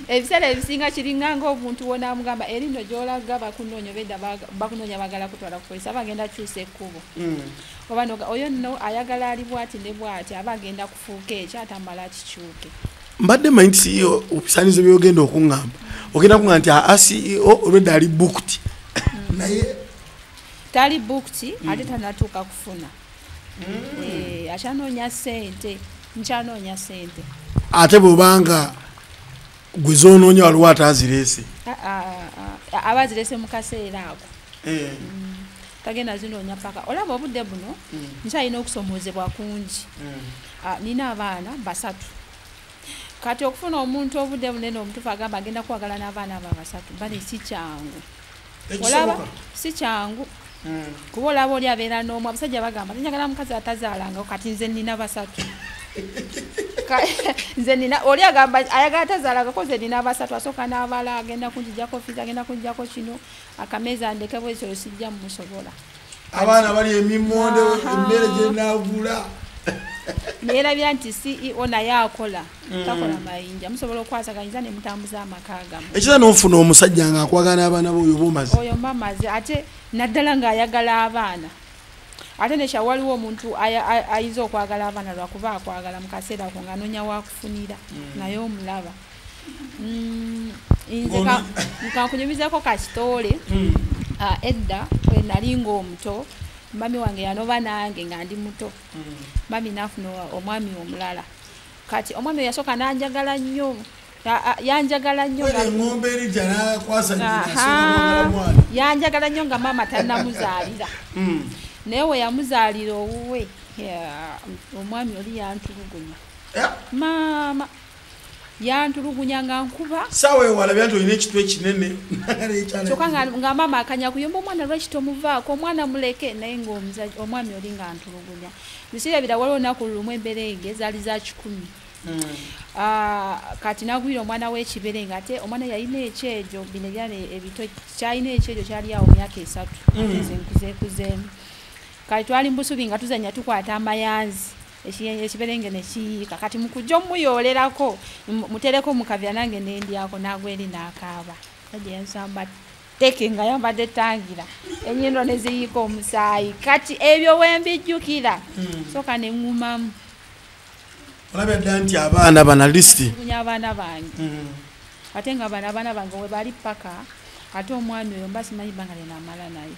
ebiseera ebisinga kiringa ng'omuntu wona amugamba erino gy'olaga bakunoonya bedda bakunoonya bagala kutwala ku polisi aba agenda kyusa ekkubo oba oyo nno ayagala ali bwati ne bwati aba agenda kufuuka ekyo atamala kikyuke mbadde manyi nti CEO ebisanizo by'ogenda okuŋŋamba ogenda kuŋŋamba nti CEO olwedda ali booked naye tali booked ate tanatuuka kufuna akyanoonya sente nkyanoonya sente ate bw'obanga gwe zoonoonya waliwo atazireese aba azireese mu kaseera ako tagenda zinoonya paka olaba obudde buno nkyalina okusomoozebwa kungi nina abaana 3 kati okufuna omuntu obudde bunene omutuufu agamba agenda kwagala n'abaana abo 3 bane si kyangu olaba si kyangu kuba olaba oli abeera n'omu abasajja bagamba njagala mukazi atazaalanga kati nze nina 3 nze nina oli agamba ayagala tazaalangako nze nina 3 asooka n'abala agenda kunjijjako fizi agenda kunjijjako kino akameeza ndeke bwekyo sijja mumusobola abaana bali emimmonde emmere gye naagula neerabya nti CEO naye akola takola mayinja musobola okwasaganyiza ne mutambuza amaka gamu ekiza n'ofuna omusajja nga akwagala n'abaana boyo bomaze oyo mamaze ate naddala ng'ayagala abaana ate nekya waliwo omuntu ayiza okwagala abaana lwakuba akwagala mu kaseera ko ng'anoonya wakufunira naye omulaba nze kankunyumizako kakitoole edda bwe nali ng'omuto mami wange yanova nange nga ndi muto mami nafuna omwami omulala kati omwami oyo yasooka nanjagala nnyo yanjagala nnyo yanjagala nnyo nga maama tannamuzaalira naye we yamuzaalira owuwe omwami oli yantulugunya maama yantulugunya nga nkuba sawe walabya nti olina ekitu ekinene kyokka nga maama akanya kuyomba omwana lwekito muvaako omwana muleke naye omwami oli nga ntulugunya bisiira bira waliwo olunaku lumu emberenge zaali za 10 kati nagwira omwana w'ekiberenga ate omwana yalina ekyejo bino ebyana ebito kyalina ekyejo kyali awo myaka 3 ate nkuzeekuzeemu kati twali mbusubi nga tuzanya tukwata amayanzi ekiberenge nekiyiika kati mukujja omuyoolerako mutereko mukavya nange nendyako nagweri n'akaaba ajja yansamba teke nga yambadde tangira ennyindo ne ziyiika omusaayi kati ebyo wembijjukira sooka ne ŋŋumamu olabya dda nti abaana banalisti abaana bange ate nga abaana bange we bali paka ate omwami oyo mba simanyi bbanga lyenamala naye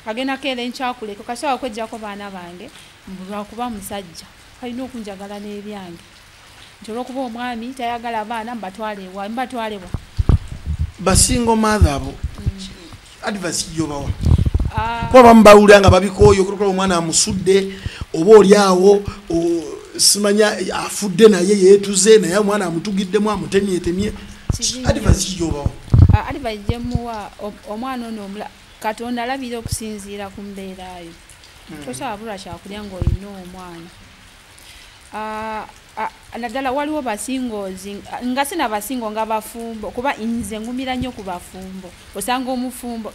agenda keera enkyakuleko kasobola kwejjako baana bange lwakuba musajja kalina okunjagala n'ebyange nti olwokuba omwami tayagala abaana mbatwalebwa basingo maatha abo advice gyobawa kuba bamubawulira nga babikooyo okutukola omwana amusudde oba oli awo simanya afudde naye yeetuze naye omwana amutugiddemu amutemyetemye advice gyobawa advice gyemuwa omwana ono Katonda alabira okusinziira ku mbeerayo tosobola bulwa kyakulya ng'olina omwana naddala waliwo basingozi nga sina basingo nga bafumbo kuba nze ngumira nnyo ku bafumbo osanga omufumbo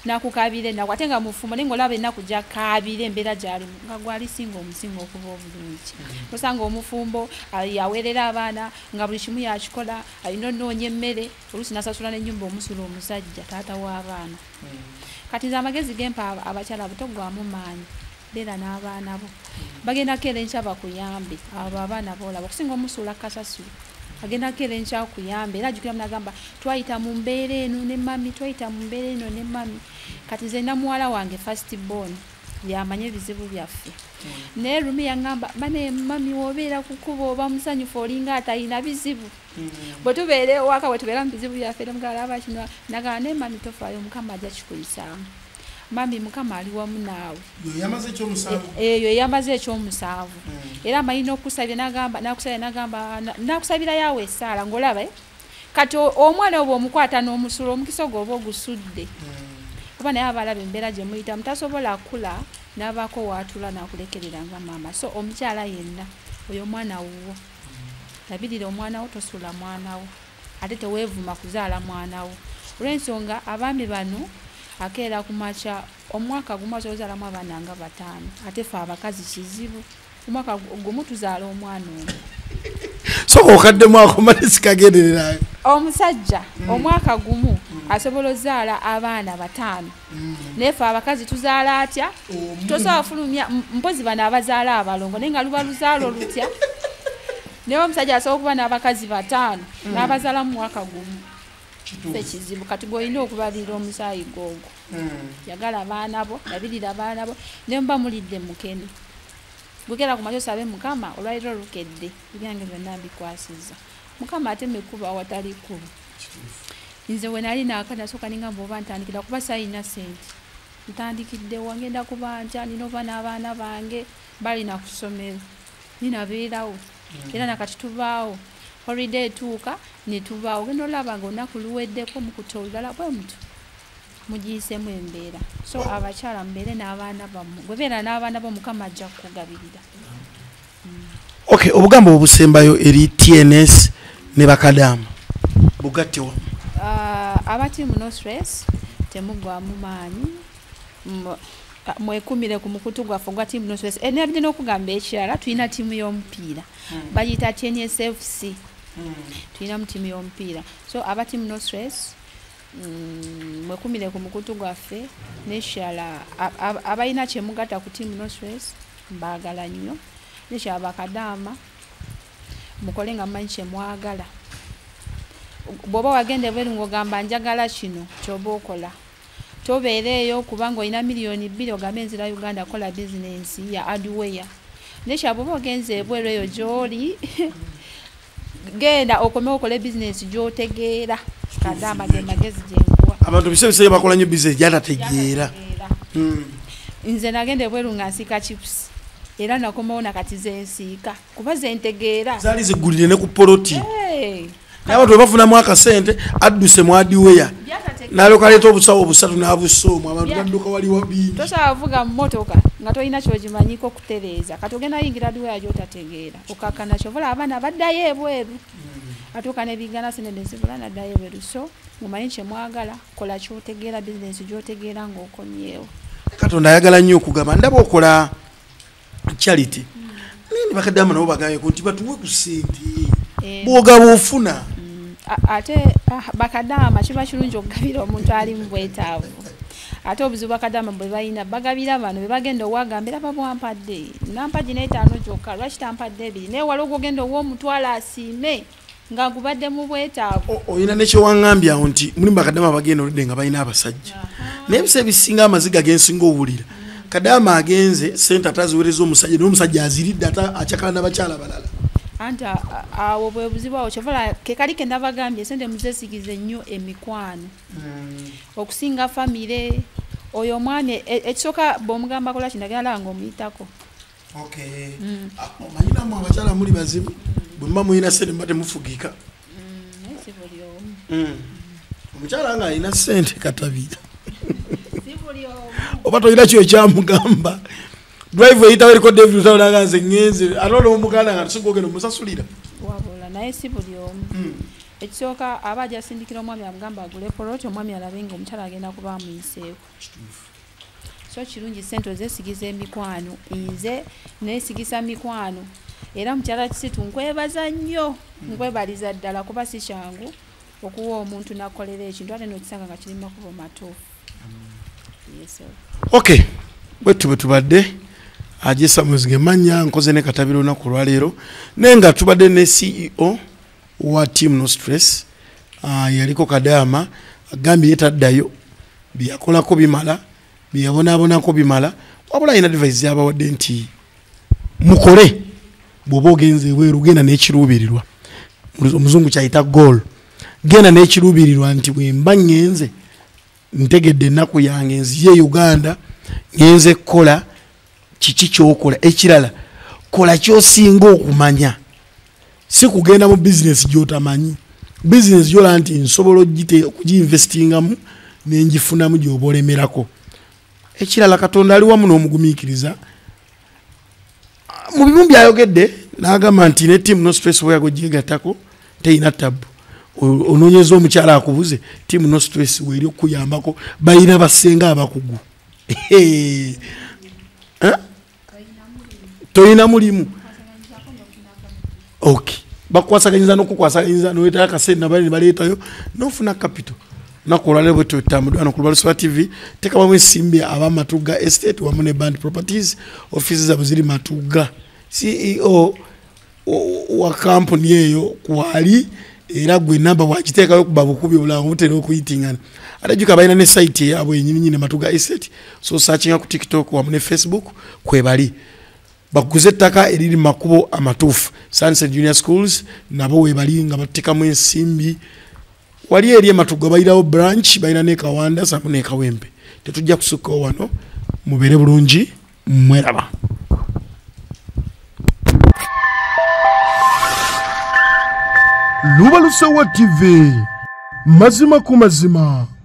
nakukabire nakwate nga mufumbo nenga olaba ennaku gyakabire embeera gyalimu nga gwali singa omusingo okuba obulungi osanga omufumbo yaweerera abaana nga buli kimu yakikola alina onoonya emmere oluusi nasasula n'ennyumba omusula omusajja taata w'abaana kati nze amagezi gempa abakyala butogwamu maanyi beera n'abaana bo bagenda kera enkya bakuyambe abo abaana boolaba okusinga omusuula kasasulu agenda kera enkya kuyambe era ajjukira munagamba twayita mu mbeera eno ne mami twayita mu mbeera eno ne mami kati nze na muwala wange first born byamanye ebizibu byaffe naye lumi yaŋŋamba mane mami wobeera kukuba oba musanyufu olinga atalina bizibu bwe tubeera ewaka bwe tubeera mu bizibu byaffe nemugala aba kino nagamba ne mami tofaayo mukama ajja kikuyisaamu mami mukama ali wamu naawe eyo yamaze ekyomusanvu era amalina okusabira nagamba nakusabira yawe esaala ng'olaba kati omwana oba omukwata n'omusulo omukisa ogwo oba ogusudde kuba naye abalaba embeera gye muyitamu tasobola kula n'abaako waatula n'akulekerera nga maama so omukyala yenna oyo omwana wuwo labirira omwana wo tosuula mwana wo ate teweevuma kuzaala mwana wo olw'ensonga abaami bano akeera kumakya omwaka gumu azozaalamu abaana nga 5 ate fe abakazi kizibu omwaka gumu tuzaala omwana omu soka okaddemu akomale sikagendererayo omusajja omwaka gumu asobola ozaala abaana 5 naye fe abakazi tuzaala atya tosobola fulumya mpozi bano abazaala abalongo naye nga luba luzaala olutya naye omusajja asobola okuba n'abakazi 5 n'abazaala mu mwaka gumu ekizibu kati gwolina okubalira omusaayi gwogwo yagala abaana bo yabirira abaana bo ne muba mulidde mukene bwegera ku makyo sabe mukama olwaliro lukedde ebyange byonna mbikwasiza mukama ate mekuba awatali kuba nze we nali nakanasooka ningamba oba ntandikira kuba sayina sente ntandikiddewo ngenda kuba ntya nina oba n'abaana bange balina ku ssomero ninabeerawo era nakati tubaawo holiday etuuka ne tubaawo genda olaba nga olunaku luweddeko mukuta olulala bwe mutu mugiyiseemu embeera so abakyala mubeere n'abaana bammwe gwe beera n'abaana bo mukama ajja kukugabirira okay obugambo obusembayo eri TNS ne bakadaama bugatte wamu aba tiimu no stress temuggwamu maanyi mwekumire ku mukutu gwaffe gwa tiimu no stress nabidde n'okugamba ekirala tulina tiimu y'omupiira bagiyita TNS FC tulina mu tiimu y'omupiira so aba tiimu no stress mwekumire ku mukutu gwaffe n'ekirala abalina kyemugatta ku tiimu no stress mbaagala nnyo n'ekirala bakadaama mukole nga mmanyi kyemwagala bw'oba wagenda bweru ng'ogamba njagala kino ky'oba okola tobeereeyo kubanga olina miliyoni 2 ogambe enzira Uganda kola bizinensi ya adware n'ekirala bw'oba ogenze ebweru eyo gy'oli genda okomewo okole bizinensi gy'otegeera kadaama ge magezi gyenkuwa abantu bisebiseye bakola nnyo bizinensi gyatategeera nze nagenda ebweru nga nsiika chips era nakomawo nakati zensiika kuba zentegeera zaali ziggulire ne ku poloti n'abantu bebafunamu akasente adduse mu adiweya n'alyoka aleeta obusawo busatu n'abusoomu abantu badduka waliwo bingi tosobola vuga mu mmotoka nga tolina kyogimanyiko kutereeza kati ogenda yingira adiweya gyotategeera okakana kyovola abaana baddayo ebweru atuuka nebigana sene nezibula naddayo ebweru so mumanyi kyemwagala kola kyotegeera bizinensi gyotegeera ng'okomyewo katonda ayagala nnyo okugamba ndaba okola charity nini bakadaama nabo bagambeko nti batuwe ku sente bwogaba ofuna ate bakadaama kiba kirungi okugabira omuntu ali mu bwetaavu ate obuzibu bakadaama bwe balina bagabira bano bebagenda owagamba era babwampadde nampa gina 5 gyokka lwaki tampadde 2 naye wali ogogenda ow'omutwalo asiime nga gubadde mu bwetaavu olina nekyewaŋŋambye awo nti mulimu bakadaama bagenda oludde nga balina abasajja naye ebisa ebisinga amaziga gensinga owulira kadaama agenze sente ataziwereza omusajja naye omusajja aziridde ate akyakala n'abakyala balala anti awo bwe buzibu awo kyovola kekali ke nabagambye sente muzesigize nnyo emikwano okusinga famire oyo omwami ekisooka bw'omugamba kola kinagenda laba ng'omuyitako omanyinamu abakyala muli bazibu bwe muba muyina sente muba temufugika naye si buli omu omukyala nga alina sente katabira oba tolina kyo ekyamugamba drive eyitawo eriko David utaonaga nze ngenze ate n'omuganda nga tusinga ogenda omusasulira wabula naye si buli omu ekisooka aba ajasindikira omwami amugamba agule poloti omwami alabe nga omukyala agenda kuba amuyiseeko so kirungi sente ozesigiza emikwano nze neesigisa mikwano era mukyala kisitu nkwebaza nnyo nkwebaliza ddala kuba si kyangu okuwa omuntu nakolera ekintu ate nokisanga nga kiri makubo matuufu okay bwe tubadde Ajesa Muzige manya nkoze ne katabiro na kulwalero nenga tubadde ne CEO wa Team No Stress yaliko Kadama agambi yetaddayo byakolako bimala byabonabonako bimala wabula ina advice yabawadde nti mukole bwoba ogenze weeru genda n'ekiruubirirwa omuzungu kyayita goal genda n'ekiruubirirwa nti bwe mba ngenze ntegedde ennaku yange nziye Uganda ngenze kola kiki kyokola ekirala kola kyosinga okumanya si kugenda mu business gyotamanyi business gyola nti nsobola okugiinvestingamu nenjifunamu gyobolemerako ekirala Katonda ali wamu n'omugumiikiriza mu bimu byayogedde n'agamba nti ne Team No Stress bweyago gyegattako teyina tabu onoonyeza omukyala akubuze Team No Stress weeri okuyambako bayina basenga abakugu toyina mulimu okay bakwasaganyiza n'okukwasaganyiza n'oyita akasente nabali baleetayo n'ofuna capital nakolale bwe tutambudde ku Lubalusoba TV tekamu ensimbi ab'Amatuga Estate wamu ne Band Properties offices zaabwe ziri Matuga CEO wa company eyo kwali era gwe namba wakiteekayo kuba bukubi obulango butera okuyitingana atajuka bayina ne site yaabwe yennyini Matuga Estate so searching ku TikTok wamu ne Facebook kwebali bakuze ettaka eriri makubo amatuufu Sunset Junior Schools nabo webali nga batekamu ensimbi wali eri Matuga bayirawo branch bayina ne Kawanda samu ne Kawempe tetujja kusukka wano mubere bulungi mweraba Lubalusoba TV mazima ku mazima.